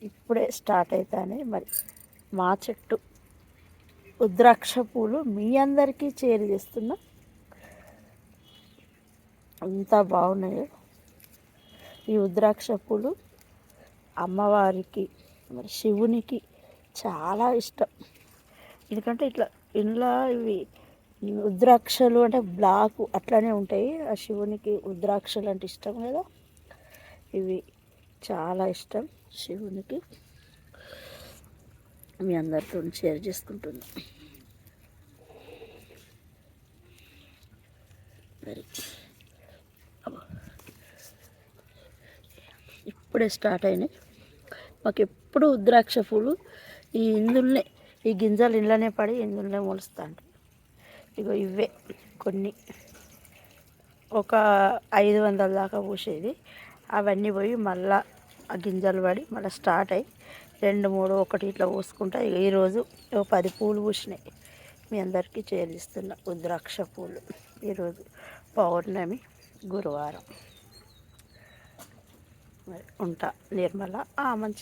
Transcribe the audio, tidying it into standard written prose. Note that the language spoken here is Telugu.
ఇప్పుడే స్టార్ట్ అవుతానే మరి మా చెట్టు రుద్రాక్ష పూలు మీ అందరికీ చేరుచేస్తున్నా. అంత బాగున్నాయో ఈ రుద్రాక్ష పూలు అమ్మవారికి మరి శివునికి చాలా ఇష్టం. ఎందుకంటే ఇట్లా ఇంట్లో ఇవి రుద్రాక్షలు అంటే బ్లాక్ అట్లానే ఉంటాయి. ఆ శివునికి రుద్రాక్షలు అంటే ఇష్టం కదా, ఇవి చాలా ఇష్టం శివునికి. మీ అందరితో షేర్ చేసుకుంటున్నా. మరి ఇప్పుడే స్టార్ట్ అయినాయి. మాకు ఎప్పుడు రుద్రాక్ష పూలు ఈ ఇందులోనే, ఈ గింజలు ఇంట్లోనే పడి ఇందులోనే మొలుస్తాయి. ఇగో ఇవే కొన్ని ఒక 500 దాకా పూసేది. అవన్నీ పోయి మళ్ళా ఆ గింజలు పడి మళ్ళీ స్టార్ట్ అయ్యి 2, 3 ఒకటి ఇట్లా పూసుకుంటా. ఇక ఈరోజు 10 పూలు పూసినాయి. మీ అందరికీ చేరిస్తున్న రుద్రాక్ష పూలు. ఈరోజు పౌర్ణమి గురువారం. మరి ఉంటా. నిర్మల ఆమంచ.